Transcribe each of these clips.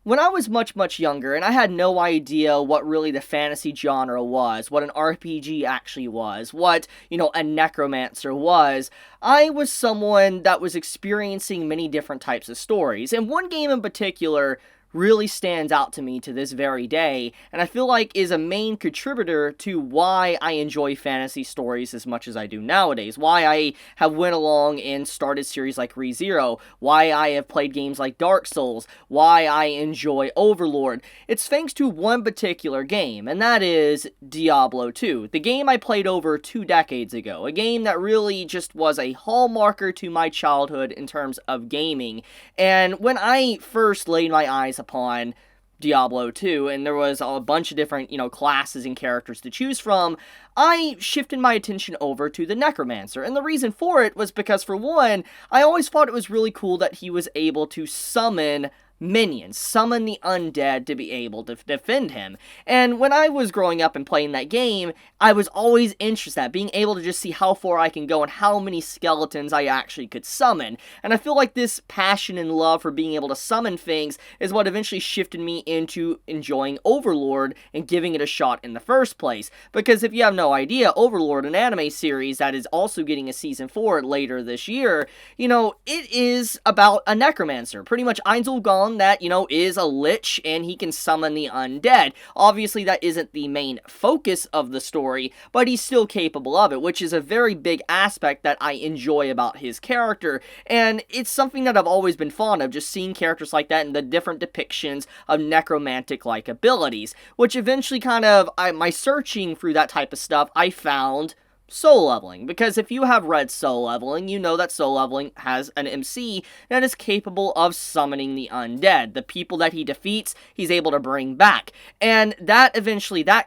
When I was much younger and I had no idea what really the fantasy genre was, what an RPG actually was, what, a necromancer was, I was someone that was experiencing many different types of stories. And one game in particular really stands out to me to this very day, and I feel like is a main contributor to why I enjoy fantasy stories as much as I do nowadays, why I have went along and started series like ReZero, why I have played games like Dark Souls, why I enjoy Overlord. It's thanks to one particular game, and that is Diablo 2, the game I played over 2 decades ago, a game that really just was a hallmarker to my childhood in terms of gaming. And when I first laid my eyes upon Diablo 2, and there was a bunch of different, classes and characters to choose from, I shifted my attention over to the Necromancer. And the reason for it was because, for one, I always thought it was really cool that he was able to summon minions, summon the undead to be able to defend him. And when I was growing up and playing that game, I was always interested in that, being able to just see how far I can go and how many skeletons I actually could summon. And I feel like this passion and love for being able to summon things is what eventually shifted me into enjoying Overlord and giving it a shot in the first place. Because if you have no idea, Overlord, an anime series that is also getting a season 4 later this year, it is about a necromancer. Pretty much Einzelgong that, is a lich and he can summon the undead. Obviously, that isn't the main focus of the story, but he's still capable of it, which is a very big aspect that I enjoy about his character. And it's something that I've always been fond of, just seeing characters like that and the different depictions of necromantic-like abilities, which eventually my searching through that type of stuff, I found soul leveling, because if you have read soul leveling, you know that soul leveling has an MC that is capable of summoning the undead. The people that he defeats, he's able to bring back. And that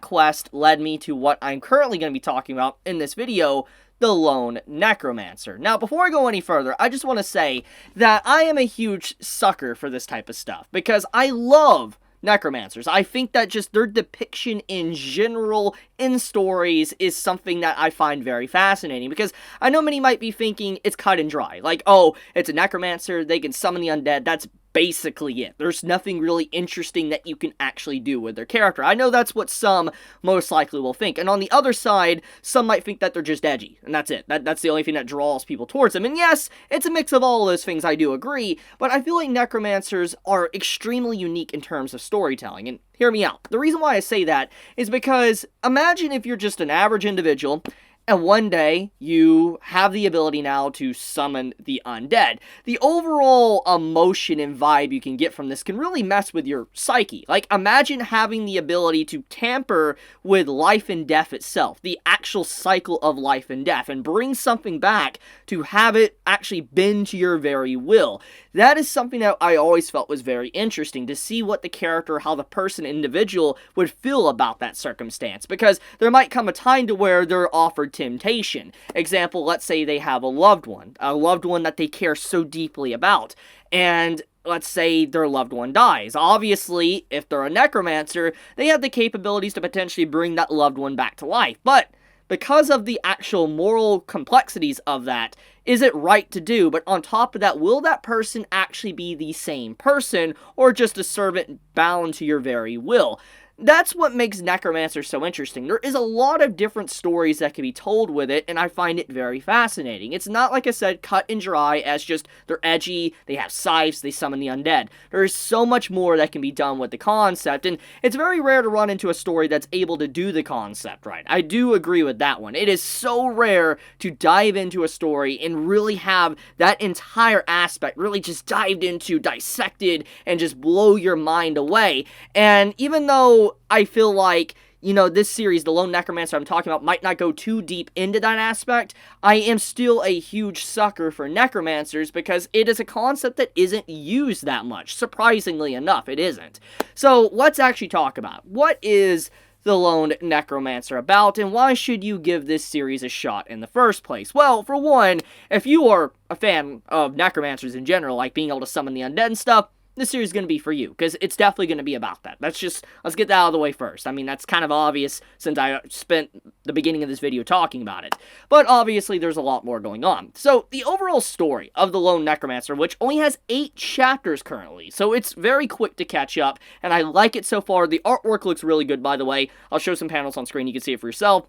quest led me to what I'm currently going to be talking about in this video, the Lone Necromancer. Now, before I go any further, I just want to say that I am a huge sucker for this type of stuff, because I love necromancers. I think that just their depiction in general in stories is something that I find very fascinating, because I know many might be thinking it's cut and dry. Like, oh, it's a necromancer, they can summon the undead, that's basically it. There's nothing really interesting that you can actually do with their character. I know that's what some most likely will think. And on the other side, some might think that they're just edgy, and that's it. That's the only thing that draws people towards them. And yes, it's a mix of all of those things, I do agree, but I feel like necromancers are extremely unique in terms of storytelling. And hear me out. The reason why I say that is because imagine if you're just an average individual and one day, you have the ability now to summon the undead. The overall emotion and vibe you can get from this can really mess with your psyche. Like, imagine having the ability to tamper with life and death itself, the actual cycle of life and death, and bring something back to have it actually bend to your very will. That is something that I always felt was very interesting, to see what the character, how the person, individual, would feel about that circumstance. Because there might come a time to where they're offered temptation. Example, let's say they have a loved one that they care so deeply about, and let's say their loved one dies. Obviously, if they're a necromancer, they have the capabilities to potentially bring that loved one back to life, but because of the actual moral complexities of that, is it right to do? But on top of that, will that person actually be the same person, or just a servant bound to your very will? That's what makes Necromancer so interesting. There is a lot of different stories that can be told with it, and I find it very fascinating. It's not, like I said, cut and dry as just they're edgy, they have scythes, they summon the undead. There is so much more that can be done with the concept, and it's very rare to run into a story that's able to do the concept right. I do agree with that one. It is so rare to dive into a story and really have that entire aspect really just dived into, dissected, and just blow your mind away. And even though I feel like, this series, the Lone Necromancer I'm talking about, might not go too deep into that aspect, I am still a huge sucker for necromancers because it is a concept that isn't used that much. Surprisingly enough, it isn't. So let's actually talk about it. What is the Lone Necromancer about, and why should you give this series a shot in the first place? Well, for one, if you are a fan of necromancers in general, like being able to summon the undead and stuff, this series is going to be for you, because it's definitely going to be about that. Let's get that out of the way first. I mean, that's kind of obvious since I spent the beginning of this video talking about it. But obviously, there's a lot more going on. So, the overall story of the Lone Necromancer, which only has 8 chapters currently, so it's very quick to catch up, and I like it so far. The artwork looks really good, by the way. I'll show some panels on screen, you can see it for yourself.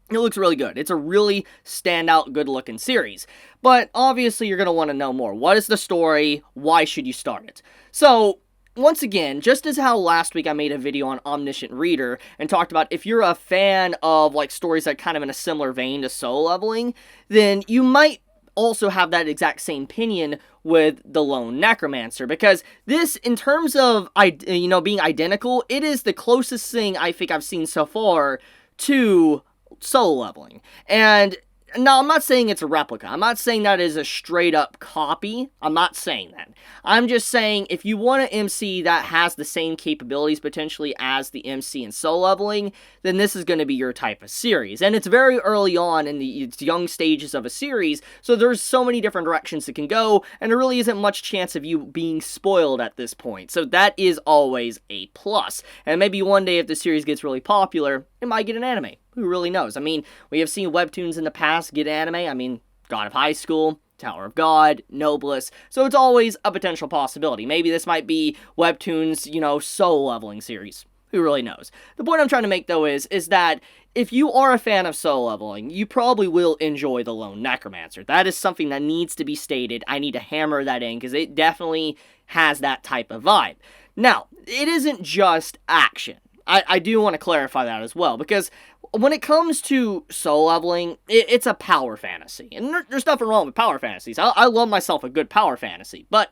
It looks really good. It's a really standout, good-looking series. But obviously, you're going to want to know more. What is the story? Why should you start it? So, once again, just as how last week I made a video on Omniscient Reader and talked about if you're a fan of like stories that kind of in a similar vein to Soul Leveling, then you might also have that exact same opinion with the Lone Necromancer, because this, in terms of being identical, it is the closest thing I think I've seen so far to Soul Leveling. And now, I'm not saying it's a replica. I'm not saying that is a straight-up copy. I'm not saying that. I'm just saying if you want an MC that has the same capabilities, potentially, as the MC in Soul Leveling, then this is going to be your type of series. And it's very early on in its young stages of a series, so there's so many different directions it can go, and there really isn't much chance of you being spoiled at this point. So that is always a plus. And maybe one day, if the series gets really popular, it might get an anime. Who really knows? I mean, we have seen webtoons in the past get anime. I mean, God of High School, Tower of God, Noblesse. So it's always a potential possibility. Maybe this might be webtoons, Soul Leveling series. Who really knows? The point I'm trying to make, though, is that if you are a fan of Soul Leveling, you probably will enjoy the Lone Necromancer. That is something that needs to be stated. I need to hammer that in, because it definitely has that type of vibe. Now, it isn't just action. I do want to clarify that as well, because when it comes to Soul Leveling, it's a power fantasy. And there's nothing wrong with power fantasies. I love myself a good power fantasy. But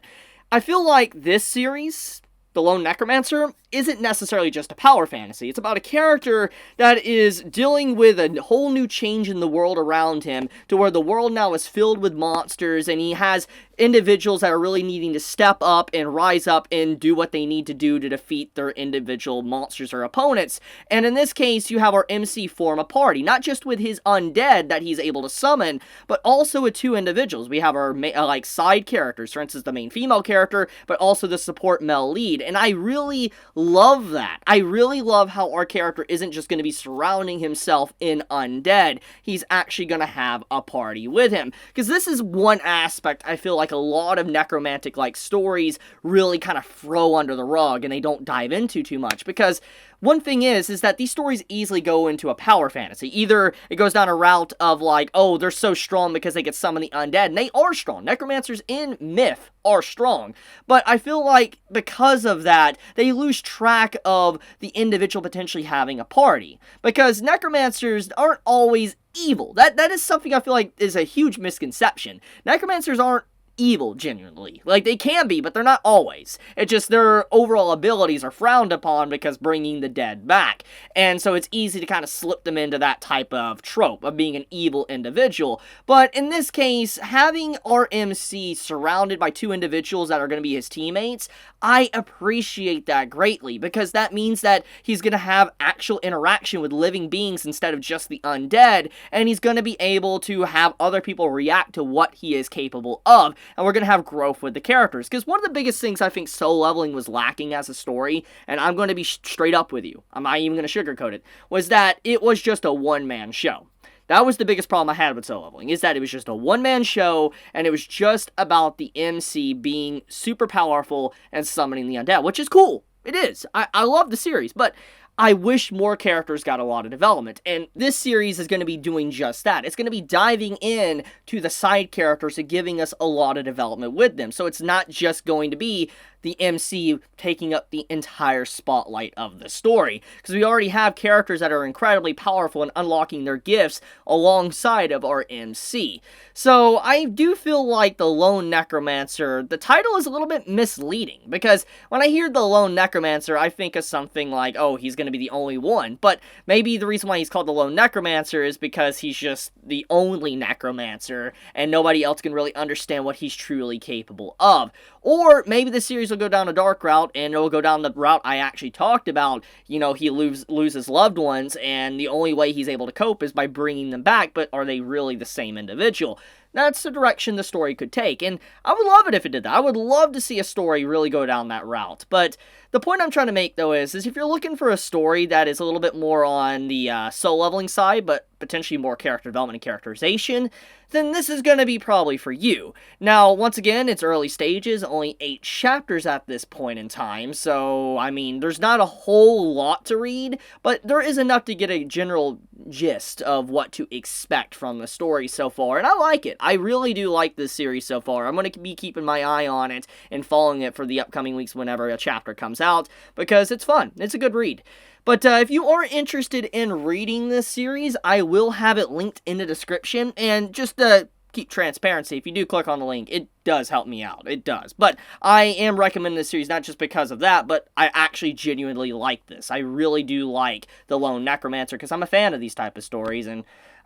I feel like this series, the Lone Necromancer, isn't necessarily just a power fantasy. It's about a character that is dealing with a whole new change in the world around him, to where the world now is filled with monsters, and he has individuals that are really needing to step up and rise up and do what they need to do to defeat their individual monsters or opponents. And in this case, you have our MC form a party, not just with his undead that he's able to summon, but also with 2 individuals. We have our side characters, for instance, the main female character, but also the support male lead. And I really love that. I really love how our character isn't just going to be surrounding himself in undead. He's actually going to have a party with him. Because this is one aspect I feel like a lot of necromantic-like stories really kind of throw under the rug and they don't dive into too much. Because one thing is that these stories easily go into a power fantasy. Either it goes down a route of like, oh, they're so strong because they can summon the undead, and they are strong. Necromancers in myth are strong. But I feel like because of that, they lose track of the individual potentially having a party. Because necromancers aren't always evil. That is something I feel like is a huge misconception. Necromancers aren't evil, genuinely. Like, they can be, but they're not always. It's just their overall abilities are frowned upon because bringing the dead back. And so it's easy to kind of slip them into that type of trope of being an evil individual. But in this case, having our MC surrounded by 2 individuals that are going to be his teammates, I appreciate that greatly, because that means that he's going to have actual interaction with living beings instead of just the undead, and he's going to be able to have other people react to what he is capable of. And we're going to have growth with the characters. Because one of the biggest things I think Soul Leveling was lacking as a story, and I'm going to be straight up with you, I'm not even going to sugarcoat it, was that it was just a one-man show. That was the biggest problem I had with Soul Leveling, is that it was just a one-man show, and it was just about the MC being super powerful and summoning the undead, which is cool. It is. I love the series, but I wish more characters got a lot of development, and this series is going to be doing just that. It's going to be diving in to the side characters and giving us a lot of development with them, so it's not just going to be the MC taking up the entire spotlight of the story, because we already have characters that are incredibly powerful and unlocking their gifts alongside of our MC. So I do feel like the Lone Necromancer, the title is a little bit misleading, because when I hear the Lone Necromancer, I think of something like, oh, he's going to be the only one, but maybe the reason why he's called the Lone Necromancer is because he's just the only necromancer, and nobody else can really understand what he's truly capable of. Or maybe the series will go down a dark route, and it'll go down the route I actually talked about. He loses loved ones, and the only way he's able to cope is by bringing them back, but are they really the same individual? that's the direction the story could take, and I would love it if it did that. I would love to see a story really go down that route, but the point I'm trying to make, though, is if you're looking for a story that is a little bit more on the soul leveling side, but potentially more character development and characterization, then this is going to be probably for you. Now, once again, it's early stages, only 8 chapters at this point in time, so, I mean, there's not a whole lot to read, but there is enough to get a general gist of what to expect from the story so far, and I like it. I really do like this series so far. I'm going to be keeping my eye on it and following it for the upcoming weeks whenever a chapter comes out, because it's fun. It's a good read. But if you are interested in reading this series, I will have it linked in the description, and just to keep transparency, if you do click on the link, it does help me out. It does. But I am recommending this series not just because of that, but I actually genuinely like this. I really do like the Lone Necromancer, because I'm a fan of these type of stories, and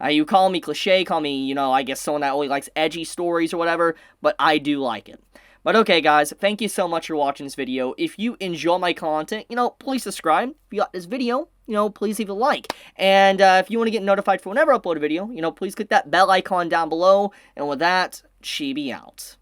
you call me cliche, call me, you know, I guess someone that only likes edgy stories or whatever, but I do like it. But okay, guys, thank you so much for watching this video. If you enjoy my content, you know, please subscribe. If you got this video, you know, please leave a like. And if you want to get notified for whenever I upload a video, you know, please click that bell icon down below. And with that, Chibi out.